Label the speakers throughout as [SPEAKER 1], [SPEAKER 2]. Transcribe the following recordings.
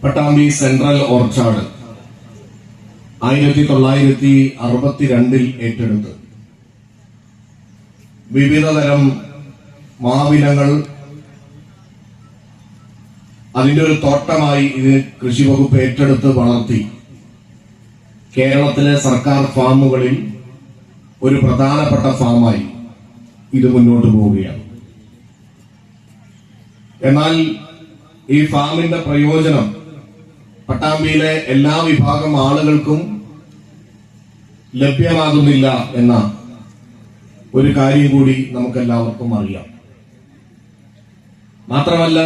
[SPEAKER 1] Pattambi central orchard 1962 ഏറ്റെടുത്ത് വിവിധതരം മാവിനങ്ങൾ അതിന്റെ ഒരു തോട്ടമായി ഇത് കൃഷി വകുപ്പ് ഏറ്റെടുത്ത് വളർത്തി കേരളത്തിലെ സർക്കാർ ഫാമുകളിൽ ഒരു പ്രധാനപ്പെട്ട ഫാമായി ഇത് മുന്നോട്ട് പോവുകയാണ്. എന്നാൽ ഈ ഫാമിന്റെ പ്രയോജനം പട്ടാമ്പിയിലെ എല്ലാ വിഭാഗം ആളുകൾക്കും ലഭ്യമാകുന്നില്ല എന്ന ഒരു കാര്യം കൂടി നമുക്കെല്ലാവർക്കും അറിയാം. മാത്രമല്ല,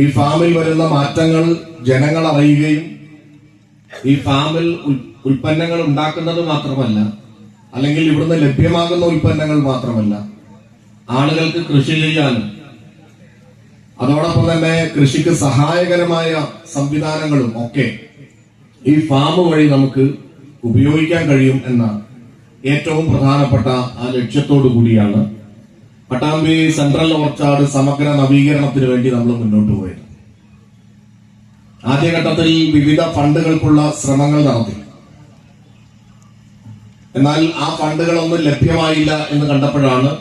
[SPEAKER 1] ഈ ഫാമിൽ വരുന്ന മാറ്റങ്ങൾ ജനങ്ങൾ അറിയുകയും ഈ ഫാമിൽ ഉൽപ്പന്നങ്ങൾ ഉണ്ടാക്കുന്നത് മാത്രമല്ല, അല്ലെങ്കിൽ ഇവിടുന്ന് ലഭ്യമാകുന്ന ഉൽപ്പന്നങ്ങൾ മാത്രമല്ല, ആളുകൾക്ക് കൃഷി ചെയ്യാനും അതോടൊപ്പം തന്നെ കൃഷിക്ക് സഹായകരമായ സംവിധാനങ്ങളും ഒക്കെ ഈ ഫാം വഴി നമുക്ക് ഉപയോഗിക്കാൻ കഴിയും എന്ന ഏറ്റവും പ്രധാനപ്പെട്ട ആ ലക്ഷ്യത്തോടു കൂടിയാണ് പട്ടാമ്പി സെൻട്രൽ ഓർച്ചാർഡ് സമഗ്ര നവീകരണത്തിന് വേണ്ടി നമ്മൾ മുന്നോട്ട് പോയത്. ആദ്യഘട്ടത്തിൽ വിവിധ ഫണ്ടുകൾക്കുള്ള ശ്രമങ്ങൾ നടത്തി. എന്നാൽ ആ ഫണ്ടുകളൊന്നും ലഭ്യമായില്ല എന്ന് കണ്ടപ്പോഴാണ്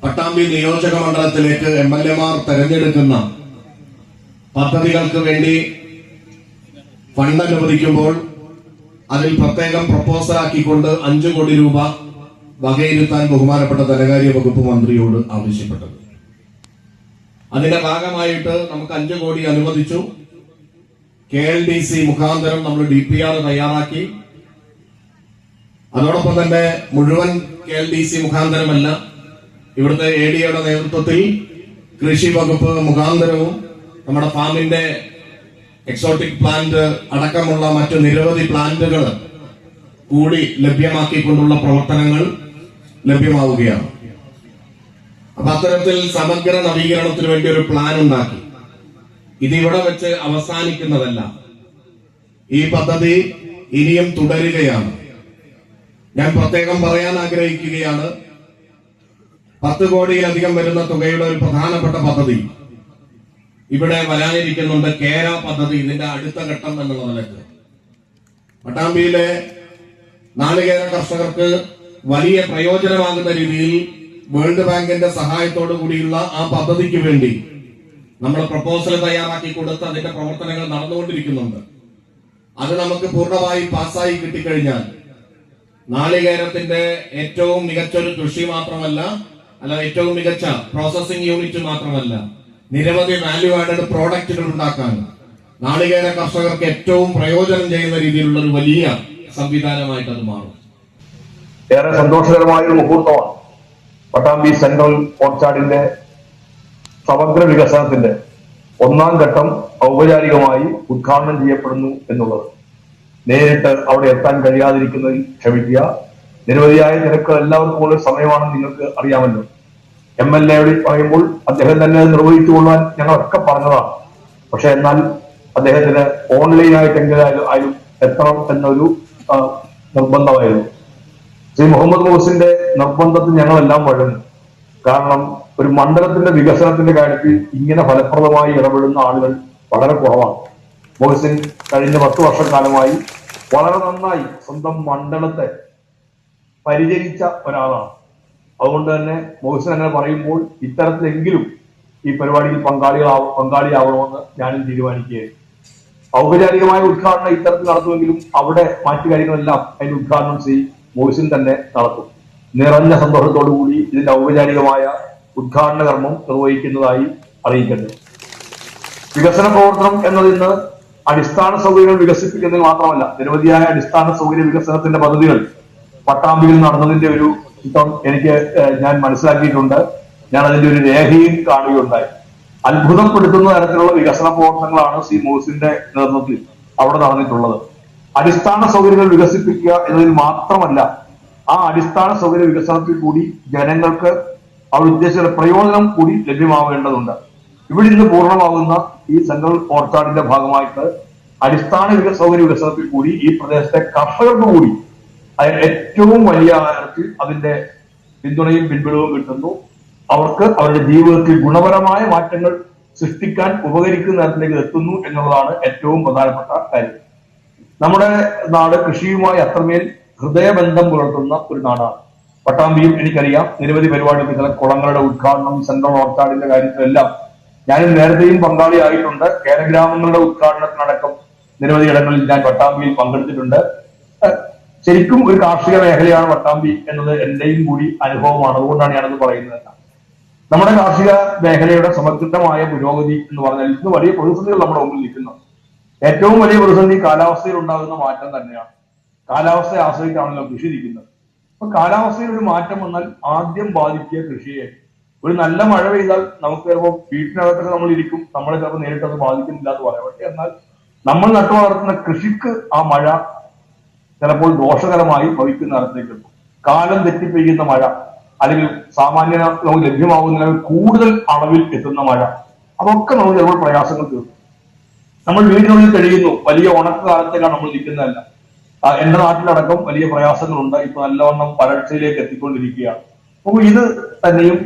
[SPEAKER 1] പട്ടാമ്പി നിയോജക മണ്ഡലത്തിലേക്ക് MLA-മാർ തെരഞ്ഞെടുക്കുന്ന പദ്ധതികൾക്ക് വേണ്ടി ഫണ്ട് അനുവദിക്കുമ്പോൾ അതിൽ പ്രത്യേകം പ്രപ്പോസൽ ആക്കിക്കൊണ്ട് 5 കോടി രൂപ വകയിരുത്താൻ ബഹുമാനപ്പെട്ട ധനകാര്യ വകുപ്പ് മന്ത്രിയോട് ആവശ്യപ്പെട്ടത്. അതിന്റെ ഭാഗമായിട്ട് നമുക്ക് 5 കോടി അനുവദിച്ചു. KLDC മുഖാന്തരം നമ്മൾ DPR തയ്യാറാക്കി. അതോടൊപ്പം തന്നെ മുഴുവൻ KLDC മുഖാന്തരമല്ല, ഇവിടുത്തെ ADA-യുടെ നേതൃത്വത്തിൽ കൃഷി വകുപ്പ് മുഖാന്തരവും നമ്മുടെ ഫാമിന്റെ എക്സോട്ടിക് പ്ലാന്റ് അടക്കമുള്ള മറ്റു നിരവധി പ്ലാന്റുകൾ കൂടി ലഭ്യമാക്കിക്കൊണ്ടുള്ള പ്രവർത്തനങ്ങൾ ലഭ്യമാവുകയാണ്. അപ്പൊ അത്തരത്തിൽ സമഗ്ര നവീകരണത്തിന് വേണ്ടി ഒരു പ്ലാൻ ഉണ്ടാക്കി. ഇതിവിടെ വെച്ച് അവസാനിക്കുന്നതല്ല, ഈ പദ്ധതി ഇനിയും തുടരുകയാണ്. ഞാൻ പ്രത്യേകം പറയാൻ ആഗ്രഹിക്കുകയാണ്, 10 കോടിയിലധികം വരുന്ന തുകയുടെ ഒരു പ്രധാനപ്പെട്ട പദ്ധതി ഇവിടെ വരാനിരിക്കുന്നുണ്ട്. കേര പദ്ധതി, ഇതിന്റെ അടുത്ത ഘട്ടം എന്നുള്ള നിലക്ക് പട്ടാമ്പിയിലെ നാളികേര കർഷകർക്ക് വലിയ പ്രയോജനമാകുന്ന രീതിയിൽ വേൾഡ് ബാങ്കിന്റെ സഹായത്തോടു കൂടിയുള്ള ആ പദ്ധതിക്ക് വേണ്ടി നമ്മൾ പ്രപ്പോസൽ തയ്യാറാക്കി കൊടുത്ത് അതിന്റെ പ്രവർത്തനങ്ങൾ നടന്നുകൊണ്ടിരിക്കുന്നുണ്ട്. അത് നമുക്ക് പൂർണ്ണമായി പാസ്സായി കിട്ടിക്കഴിഞ്ഞാൽ നാളികേരത്തിന്റെ ഏറ്റവും മികച്ചൊരു കൃഷി മാത്രമല്ല, ഏറ്റവും മികച്ച പ്രോസസിംഗ് യൂണിറ്റ് മാത്രമല്ല, നിരവധി വാല്യൂ ആഡഡ് പ്രോഡക്റ്റുകൾ ഉണ്ടാക്കാൻ നാളികേര കർഷകർക്ക് ഏറ്റവും പ്രയോജനം ചെയ്യുന്ന രീതിയിലുള്ള ഒരു വലിയ സംവിധാനമായിട്ട് അത് മാറും.
[SPEAKER 2] ഏറെ സന്തോഷകരമായ ഒരു മുഹൂർത്തമാണ് പട്ടാമ്പി സെൻട്രൽ ഓർച്ചാർഡിന്റെ സമഗ്ര വികസനത്തിന്റെ 1ാം ഘട്ടം ഔപചാരികമായി ഉദ്ഘാടനം ചെയ്യപ്പെടുന്നു എന്നുള്ളത്. നേരിട്ട് അവിടെ എത്താൻ കഴിയാതിരിക്കുന്നതിൽ ക്ഷമിക്കുക. നിരവധിയായ തിരക്കുകൾ എല്ലാവർക്കും ഉള്ള സമയമാണെന്ന് നിങ്ങൾക്ക് അറിയാമല്ലോ. MLA-യോട് പറയുമ്പോൾ അദ്ദേഹം തന്നെ അത് നിർവഹിച്ചു കൊള്ളാൻ ഞങ്ങളൊക്കെ പറഞ്ഞതാണ്. പക്ഷെ എന്നാൽ അദ്ദേഹത്തിന് ഓൺലൈനായിട്ടെങ്കിലും എത്തണം എന്നൊരു നിർബന്ധമായിരുന്നു. ശ്രീ മുഹമ്മദ് മുഹസിന്റെ നിർബന്ധത്തിൽ ഞങ്ങളെല്ലാം വഴങ്ങും. കാരണം ഒരു മണ്ഡലത്തിന്റെ വികസനത്തിന്റെ കാര്യത്തിൽ ഇങ്ങനെ ഫലപ്രദമായി ഇടപെടുന്ന ആളുകൾ വളരെ കുറവാണ്. മുഹസിൻ കഴിഞ്ഞ 10 വർഷക്കാലമായി വളരെ നന്നായി സ്വന്തം മണ്ഡലത്തെ പരിചരിച്ച ഒരാളാണ്. അതുകൊണ്ട് തന്നെ മുഹസിൻ അങ്ങനെ പറയുമ്പോൾ ഇത്തരത്തിലെങ്കിലും ഈ പരിപാടിയിൽ പങ്കാളിയാവണമെന്ന് ഞാനും തീരുമാനിക്കുകയായിരുന്നു. ഔപചാരികമായ ഉദ്ഘാടനം ഇത്തരത്തിൽ നടത്തുമെങ്കിലും അവിടെ മറ്റു കാര്യങ്ങളെല്ലാം അതിന്റെ ഉദ്ഘാടനം ശ്രീ മുഹസിൻ തന്നെ നടത്തും. നിറഞ്ഞ സന്തോഷത്തോടു കൂടി ഇതിന്റെ ഔപചാരികമായ ഉദ്ഘാടന കർമ്മം നിർവഹിക്കുന്നതായി അറിയിക്കട്ടെ. വികസന പ്രവർത്തനം എന്നതിന് അടിസ്ഥാന സൗകര്യങ്ങൾ വികസിപ്പിക്കുന്നതിന് മാത്രമല്ല, നിരവധിയായ അടിസ്ഥാന സൗകര്യ വികസനത്തിന്റെ പദ്ധതികൾ പട്ടാമ്പിയിൽ നടന്നതിന്റെ ഒരു ചിത്രം ഞാൻ മനസ്സിലാക്കിയിട്ടുണ്ട്. ഞാൻ അതിന്റെ ഒരു രേഖയും കാണുകയുണ്ടായി. അത്ഭുതപ്പെടുത്തുന്ന തരത്തിലുള്ള വികസന പ്രവർത്തനങ്ങളാണ് ശ്രീ മുഹസിന്റെ നേതൃത്വത്തിൽ അവിടെ നടന്നിട്ടുള്ളത്. അടിസ്ഥാന സൗകര്യങ്ങൾ വികസിപ്പിക്കുക എന്നതിൽ മാത്രമല്ല, ആ അടിസ്ഥാന സൗകര്യ വികസനത്തിൽ കൂടി ജനങ്ങൾക്ക് അവർ ഉദ്ദേശിച്ച പ്രയോജനം കൂടി ലഭ്യമാവേണ്ടതുണ്ട്. ഇവിടെ ഇന്ന് പൂർണ്ണമാകുന്ന ഈ സെൻട്രൽ ഓർച്ചാർഡിന്റെ ഭാഗമായിട്ട് അടിസ്ഥാന സൗകര്യ വികസനത്തിൽ കൂടി ഈ പ്രദേശത്തെ കർഷകർക്ക് കൂടി ഏറ്റവും വലിയ തരത്തിൽ അതിന്റെ പിന്തുണയും പിൻബലവും കിട്ടുന്നു. അവർക്ക് അവരുടെ ജീവിതത്തിൽ ഗുണപരമായ മാറ്റങ്ങൾ സൃഷ്ടിക്കാൻ ഉപകരിക്കുന്ന തരത്തിലേക്ക് എത്തുന്നു എന്നുള്ളതാണ് ഏറ്റവും പ്രധാനപ്പെട്ട കാര്യം. നമ്മുടെ നാട് കൃഷിയുമായി അത്രമേൽ ഹൃദയബന്ധം പുലർത്തുന്ന ഒരു നാടാണ്. പട്ടാമ്പിയിൽ എനിക്കറിയാം നിരവധി പരിപാടികൾ, ചില കുളങ്ങളുടെ ഉദ്ഘാടനം, സെൻട്രൽ ഓർച്ചാർഡിന്റെ കാര്യത്തിലെല്ലാം ഞാനും നേരത്തെയും പങ്കാളിയായിട്ടുണ്ട്. കേരഗ്രാമങ്ങളുടെ ഉദ്ഘാടനത്തിനടക്കം നിരവധി ഇടങ്ങളിൽ ഞാൻ പട്ടാമ്പിയിൽ പങ്കെടുത്തിട്ടുണ്ട്. ശരിക്കും ഒരു കാർഷിക മേഖലയാണ് പട്ടാമ്പി എന്നത് എന്റെയും കൂടി അനുഭവമാണ്. അതുകൊണ്ടാണ് ഞാനത് പറയുന്നത്. നമ്മുടെ കാർഷിക മേഖലയുടെ സമഗ്രമായ പുരോഗതി എന്ന് പറഞ്ഞാൽ ഇന്ന് വലിയ പ്രതിസന്ധികൾ നമ്മുടെ മുമ്പിൽ നിൽക്കുന്നു. ഏറ്റവും വലിയ പ്രതിസന്ധി കാലാവസ്ഥയിൽ ഉണ്ടാകുന്ന മാറ്റം തന്നെയാണ്. കാലാവസ്ഥയെ ആശ്രയിച്ചാണല്ലോ കൃഷി ഇരിക്കുന്നത്. അപ്പൊ കാലാവസ്ഥയിൽ ഒരു മാറ്റം വന്നാൽ ആദ്യം ബാധിക്കുക കൃഷിയെ. ഒരു നല്ല മഴ പെയ്താൽ നമുക്ക് ചിലപ്പോൾ വീട്ടിനകത്തൊക്കെ നമ്മൾ ഇരിക്കും, നമ്മളെ ചിലപ്പോൾ നേരിട്ട് അത് ബാധിക്കുന്നില്ല എന്ന് പറയാം. പക്ഷെ എന്നാൽ നമ്മൾ നട്ടു വളർത്തുന്ന കൃഷിക്ക് ആ മഴ ചിലപ്പോൾ ദോഷകരമായി ഭവിക്കുന്ന തരത്തിലേക്ക് എത്തും. കാലം തെറ്റി പെയ്യുന്ന മഴ, അല്ലെങ്കിൽ സാമാന്യ നമുക്ക് ലഭ്യമാകുന്നതിൽ കൂടുതൽ അളവിൽ എത്തുന്ന മഴ, അതൊക്കെ നമുക്ക് ചിലപ്പോൾ പ്രയാസങ്ങൾ തീർക്കും. നമ്മൾ വീടിനുള്ളിൽ കഴിയുന്നു, വലിയ ഉണക്ക കാലത്തേക്കാണ് നമ്മൾ നിൽക്കുന്നതല്ല. എന്റെ നാട്ടിലടക്കം വലിയ പ്രയാസങ്ങളുണ്ട്. ഇപ്പൊ നല്ലവണ്ണം വരൾച്ചയിലേക്ക് എത്തിക്കൊണ്ടിരിക്കുകയാണ്. അപ്പോൾ ഇത് തന്നെയും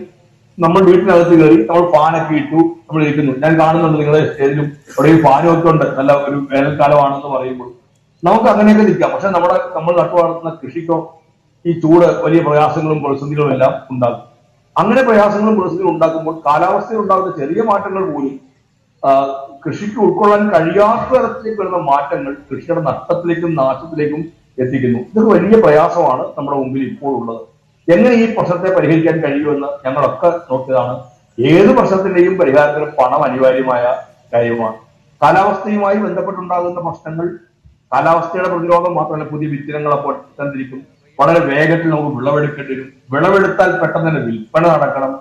[SPEAKER 2] നമ്മൾ വീട്ടിനകത്ത് കയറി നമ്മൾ ഫാനൊക്കെ ഇട്ടു നമ്മൾ ഇരിക്കുന്നു. ഞാൻ കാണുന്നുണ്ട് നിങ്ങളുടെ സ്റ്റേജിലും എവിടെയും ഫാനും ഒക്കെ ഉണ്ട്. നല്ല ഒരു വേനൽക്കാലമാണെന്ന് പറയുമ്പോൾ നമുക്ക് അങ്ങനെയൊക്കെ നിൽക്കാം. പക്ഷെ നമ്മൾ നട്ടു വളർത്തുന്ന കൃഷിക്കോ ഈ ചൂട് വലിയ പ്രയാസങ്ങളും പ്രതിസന്ധികളും എല്ലാം ഉണ്ടാകും. അങ്ങനെ പ്രയാസങ്ങളും പ്രതിസന്ധികളും ഉണ്ടാക്കുമ്പോൾ കാലാവസ്ഥയിൽ ഉണ്ടാകുന്ന ചെറിയ മാറ്റങ്ങൾ പോലും കൃഷിക്ക് ഉൾക്കൊള്ളാൻ കഴിയാത്ത തരത്തിലേക്ക് വരുന്ന മാറ്റങ്ങൾ കൃഷിയുടെ നഷ്ടത്തിലേക്കും നാശത്തിലേക്കും എത്തിക്കുന്നു. ഇതൊരു വലിയ പ്രയാസമാണ് നമ്മുടെ മുമ്പിൽ ഇപ്പോൾ ഉള്ളത്. എങ്ങനെ ഈ പ്രശ്നത്തെ പരിഹരിക്കാൻ കഴിയുമെന്ന് ഞങ്ങളൊക്കെ നോക്കിയതാണ്. ഏത് പ്രശ്നത്തിന്റെയും പരിഹാരത്തിന് പണം അനിവാര്യമായ കാര്യമാണ്. കാലാവസ്ഥയുമായി ബന്ധപ്പെട്ടുണ്ടാകുന്ന പ്രശ്നങ്ങൾ കാലാവസ്ഥയുടെ പ്രതിരോധം മാത്രമല്ല, പുതിയ വിത്തിനങ്ങൾ അപ്പോൾ തന്നിരിക്കും. വളരെ വേഗത്തിൽ നമുക്ക് വിളവെടുക്കേണ്ടി വരും. വിളവെടുത്താൽ പെട്ടെന്ന് തന്നെ വിൽപ്പന നടക്കണം.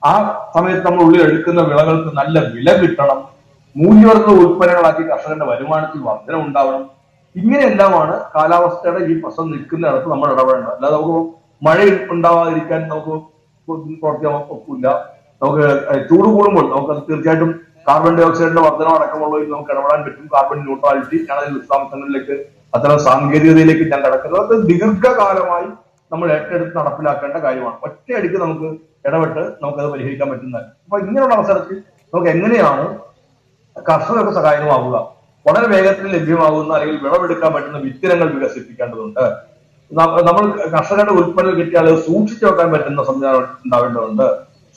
[SPEAKER 2] ആ സമയത്ത് നമ്മൾ ഉള്ളിൽ എടുക്കുന്ന വിളകൾക്ക് നല്ല വില കിട്ടണം. മൂല്യവർദ്ധിത ഉൽപ്പന്നങ്ങളാക്കി കർഷകന്റെ വരുമാനത്തിൽ വർധന ഉണ്ടാവണം. ഇങ്ങനെയെല്ലാമാണ് കാലാവസ്ഥയുടെ ഈ പ്രശ്നം നിൽക്കുന്നിടത്ത് നമ്മൾ ഇടപെടേണ്ടത്. അല്ലാതെ നമുക്ക് മഴ ഉണ്ടാവാതിരിക്കാൻ നമുക്ക് പ്രവർത്തിക്കാൻ ഒക്കില്ല. നമുക്ക് ചൂട് കൂടുമ്പോൾ നമുക്ക് തീർച്ചയായിട്ടും കാർബൺ ഡൈ ഓക്സൈഡിന്റെ വർധനം അടക്കമുള്ളവയിൽ നമുക്ക് ഇടപെടാൻ പറ്റും. കാർബൺ ന്യൂട്രാലിറ്റി, ഞാനതിൽ വിശദാംശങ്ങളിലേക്ക് അത്തരം സാങ്കേതികതയിലേക്ക് ഞാൻ കടക്കുന്നത്. അത് ദീർഘകാലമായി നമ്മൾ ഏറ്റെടുത്ത് നടപ്പിലാക്കേണ്ട കാര്യമാണ്. ഒറ്റയടിക്ക് നമുക്ക് ഇടപെട്ട് നമുക്കത് പരിഹരിക്കാൻ പറ്റുന്നതല്ല. അപ്പൊ ഇങ്ങനെയുള്ള അവസരത്തിൽ നമുക്ക് എങ്ങനെയാണ് കർഷകർക്ക് സഹായകമാവുക, വളരെ വേഗത്തിൽ ലഭ്യമാകുന്ന അല്ലെങ്കിൽ വിളവെടുക്കാൻ പറ്റുന്ന വിത്തിനങ്ങൾ വികസിപ്പിക്കേണ്ടതുണ്ട്. നമ്മൾ കർഷകരുടെ ഉൽപ്പന്നം കിട്ടിയാൽ സൂക്ഷിച്ചു വെക്കാൻ പറ്റുന്ന സംവിധാനം ഉണ്ടാവേണ്ടതുണ്ട്.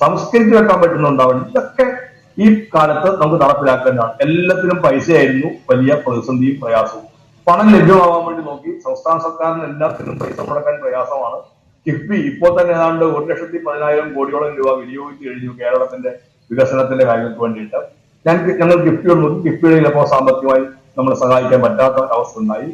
[SPEAKER 2] സംസ്കരിച്ച് വെക്കാൻ പറ്റുന്നുണ്ടാവേണ്ടത്. ഇതൊക്കെ ഈ കാലത്ത് നമുക്ക് നടപ്പിലാക്കേണ്ടതാണ്. എല്ലാത്തിനും പൈസയായിരുന്നു വലിയ പ്രതിസന്ധിയും പ്രയാസവും. പണം ലഭ്യമാവാൻ വേണ്ടി നോക്കി സംസ്ഥാന സർക്കാരിന് എല്ലാത്തിനും പൈസ മുടക്കാൻ പ്രയാസമാണ്. കിഫ്ബി ഇപ്പോൾ തന്നെ ഏതാണ്ട് 1,10,000 കോടിയോളം രൂപ വിനിയോഗിച്ചു കഴിഞ്ഞു കേരളത്തിന്റെ വികസനത്തിന്റെ കാര്യങ്ങൾക്ക് വേണ്ടിയിട്ട്. ഞങ്ങൾ കിഫ്ബിയോട് നോക്കി. കിഫ്ബിയുടെ ചിലപ്പോൾ സാമ്പത്തികമായി നമ്മളെ സഹായിക്കാൻ പറ്റാത്ത അവസ്ഥ ഉണ്ടായി.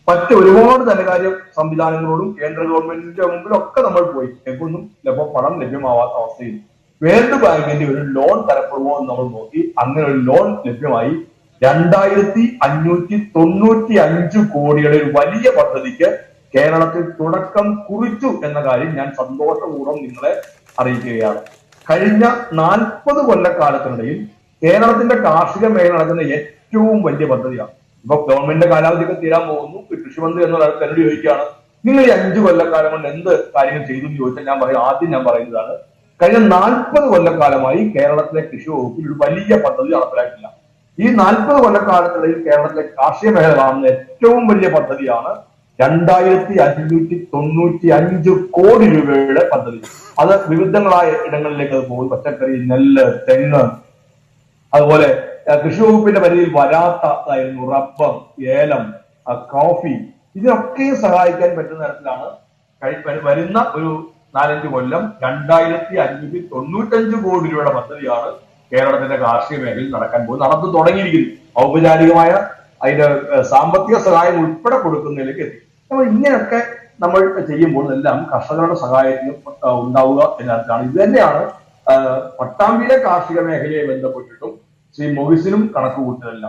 [SPEAKER 2] മറ്റ് ഒരുപാട് ധനകാര്യ സംവിധാനങ്ങളോടും കേന്ദ്ര ഗവൺമെന്റിന്റെ മുമ്പിലൊക്കെ നമ്മൾ പോയി. എങ്ങൊന്നും ചിലപ്പോൾ പണം ലഭ്യമാവാത്ത അവസ്ഥയിൽ വേൾഡ് ബാങ്കിന്റെ ഒരു ലോൺ തരപ്പെടുമോ എന്ന് നമ്മൾ നോക്കി. അങ്ങനെ ഒരു ലോൺ ലഭ്യമായി. 2,595 കോടിയുടെ ഒരു വലിയ പദ്ധതിക്ക് കേരളത്തിൽ തുടക്കം കുറിച്ചു എന്ന കാര്യം ഞാൻ സന്തോഷപൂർവ്വം നിങ്ങളെ അറിയിക്കുകയാണ്. കഴിഞ്ഞ 40 കൊല്ലക്കാലത്തിനിടയിൽ കേരളത്തിന്റെ കാർഷിക മേഖല നടക്കുന്ന ഏറ്റവും വലിയ പദ്ധതിയാണ്. ഇപ്പൊ ഗവൺമെന്റിന്റെ കാലാവധിയൊക്കെ തീരാൻ പോകുന്നു. കൃഷിമന്ത്രി എന്ന തരത്തിൽ എന്നോട് ചോദിക്കുകയാണ്, നിങ്ങൾ ഈ 5 കൊല്ലക്കാലം കൊണ്ട് എന്ത് കാര്യങ്ങൾ ചെയ്തു എന്ന് ചോദിച്ചാൽ ആദ്യം ഞാൻ പറയുന്നതാണ്, കഴിഞ്ഞ 40 കൊല്ലക്കാലമായി കേരളത്തിലെ കൃഷി വകുപ്പിൽ ഒരു വലിയ പദ്ധതി നടപ്പിലാക്കില്ല. ഈ 40 കൊല്ലക്കാലത്തിനിടയിൽ കേരളത്തിലെ കാർഷിക മേഖല കാണുന്ന ഏറ്റവും വലിയ പദ്ധതിയാണ് 2,595 കോടി രൂപയുടെ പദ്ധതി. അത് വിവിധങ്ങളായ ഇടങ്ങളിലേക്ക് അത് പോകും. പച്ചക്കറി, നെല്ല്, തെങ്ങ്, അതുപോലെ കൃഷി വകുപ്പിന്റെ പരിധിയിൽ വരാത്തതായിരുന്നു റബ്ബർ, ഏലം, കോഫി, ഇതിനൊക്കെ സഹായിക്കാൻ പറ്റുന്ന തരത്തിലാണ് വരുന്ന ഒരു 4-5 കൊല്ലം 2,595 കോടി രൂപയുടെ പദ്ധതിയാണ് കേരളത്തിന്റെ കാർഷിക മേഖലയിൽ നടക്കാൻ പോകുന്നത്. നടന്നു തുടങ്ങിയിരിക്കുന്നു. ഔപചാരികമായ അതിന്റെ സാമ്പത്തിക സഹായം ഉൾപ്പെടെ കൊടുക്കുന്നതിലേക്ക് എത്തി. അപ്പോൾ ഇങ്ങനെയൊക്കെ നമ്മൾ ചെയ്യുമ്പോൾ എല്ലാം കർഷകരുടെ സഹായത്തിന് ഉണ്ടാവുക എന്നർത്ഥമാണ്. ഇത് തന്നെയാണ് പട്ടാമ്പിയിലെ കാർഷിക മേഖലയെ ബന്ധപ്പെട്ടിട്ടും ശ്രീ മൊഹിസിനും കണക്ക് കൂട്ടുന്നില്ല.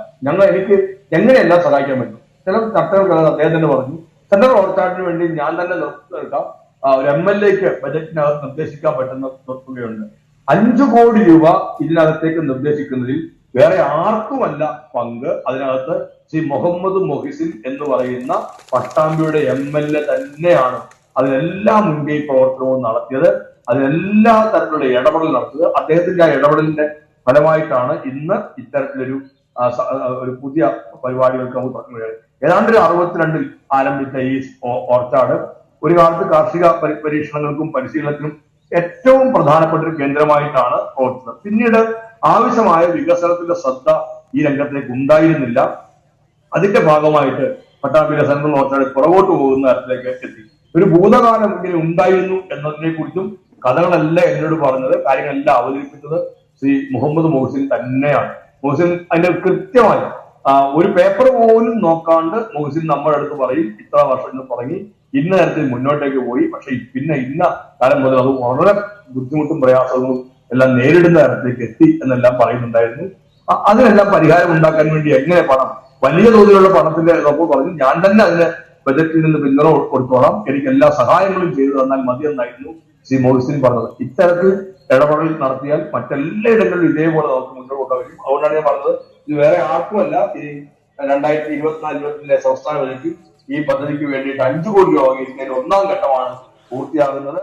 [SPEAKER 2] എനിക്ക് എങ്ങനെയെല്ലാം സഹായിക്കാൻ പറ്റും. ചില ചർച്ചകൾക്ക് അദ്ദേഹം തന്നെ പറഞ്ഞു, സെൻട്രൽ ഓർച്ചാർഡിന് വേണ്ടി ഞാൻ തന്നെ നിർത്തിയെടുക്കാം. ഒരു MLAക്ക് ബജറ്റിനകത്ത് നിർദ്ദേശിക്കാൻ പറ്റുന്ന തുകയുണ്ട്. 5 കോടി രൂപ ഇതിനകത്തേക്ക് നിർദ്ദേശിക്കുന്നതിൽ വേറെ ആർക്കുമല്ല പങ്ക്. അതിനകത്ത് ശ്രീ മുഹമ്മദ് മൊഹിസിൻ എന്ന് പറയുന്ന പട്ടാമ്പിയുടെ MLA തന്നെയാണ് അതിനെല്ലാ മുൻകൈ പ്രവർത്തനവും നടത്തിയത്. അതിനെല്ലാ തരത്തിലുള്ള ഇടപെടൽ നടത്തിയത്. അദ്ദേഹത്തിന്റെ ആ ഇടപെടലിന്റെ ഫലമായിട്ടാണ് ഇന്ന് ഇത്തരത്തിലൊരു ഒരു പുതിയ പരിപാടികൾക്ക് നമുക്ക് തുടങ്ങി വരികയാണ്. ഏതാണ്ട് ഒരു 62 ആരംഭിച്ച ഈ ഓർച്ചാഡ് ഒരു കാലത്ത് കാർഷിക പരീക്ഷണങ്ങൾക്കും പരിശീലനത്തിനും ഏറ്റവും പ്രധാനപ്പെട്ട ഒരു കേന്ദ്രമായിട്ടാണ് പ്രവർത്തിച്ചത്. പിന്നീട് ആവശ്യമായ വികസനത്തിന്റെ ശ്രദ്ധ ഈ രംഗത്തേക്ക് ഉണ്ടായിരുന്നില്ല. അതിന്റെ ഭാഗമായിട്ട് പട്ടാമ്പി സെൻട്രൽ ഓർച്ചാഡ് പുറകോട്ട് പോകുന്ന തരത്തിലേക്ക് എത്തി. ഒരു ഭൂതകാലം ഇങ്ങനെ ഉണ്ടായിരുന്നു എന്നതിനെ കുറിച്ചും കഥകളെല്ലാം എന്നോട് പറഞ്ഞത്, കാര്യങ്ങളെല്ലാം അവതരിപ്പിച്ചത് ശ്രീ മുഹമ്മദ് മുഹ്സിൻ തന്നെയാണ്. മുഹ്സിൻ അതിന്റെ കൃത്യമായി ഒരു പേപ്പർ പോലും നോക്കാണ്ട് മുഹ്സിൻ നമ്മുടെ അടുത്ത് പറയും, ഇത്ര വർഷം ഇന്ന് തുടങ്ങി ഇന്ന തരത്തിൽ മുന്നോട്ടേക്ക് പോയി, പക്ഷെ പിന്നെ ഇന്ന കാലം മുതൽ അത് വളരെ ബുദ്ധിമുട്ടും പ്രയാസങ്ങളും എല്ലാം നേരിടുന്ന തരത്തിലേക്ക് എത്തി എന്നെല്ലാം പറയുന്നുണ്ടായിരുന്നു. അതിനെല്ലാം പരിഹാരം ഉണ്ടാക്കാൻ വേണ്ടി എങ്ങനെ പണം, വലിയ തോതിലുള്ള പണത്തിന്റെ നോക്കൂ പറഞ്ഞു, ഞാൻ തന്നെ അതിന് ബജറ്റിൽ നിന്ന് പിന്തുണ കൊടുത്തോളാം, എനിക്ക് എല്ലാ സഹായങ്ങളും ചെയ്തു തന്നാൽ മതി എന്നായിരുന്നു ശ്രീ മുഹ്സിൻ പറഞ്ഞത്. ഇത്തരത്തിൽ ഇടപെടൽ നടത്തിയാൽ മറ്റെല്ലാ ഇടങ്ങളിലും ഇതേപോലെ നമുക്ക് മുന്നോട്ട് കൊണ്ടുവരും. അതുകൊണ്ടാണ് ഞാൻ പറഞ്ഞത്, ഇത് വേറെ ആർക്കുമല്ല, ഈ 2024-25 സംസ്ഥാന ബജറ്റിൽ ഈ പദ്ധതിക്ക് വേണ്ടിയിട്ട് 5 കോടി രൂപ വാങ്ങിയിരിക്കുന്നതിന് 1ാം ഘട്ടമാണ് പൂർത്തിയാകുന്നത്.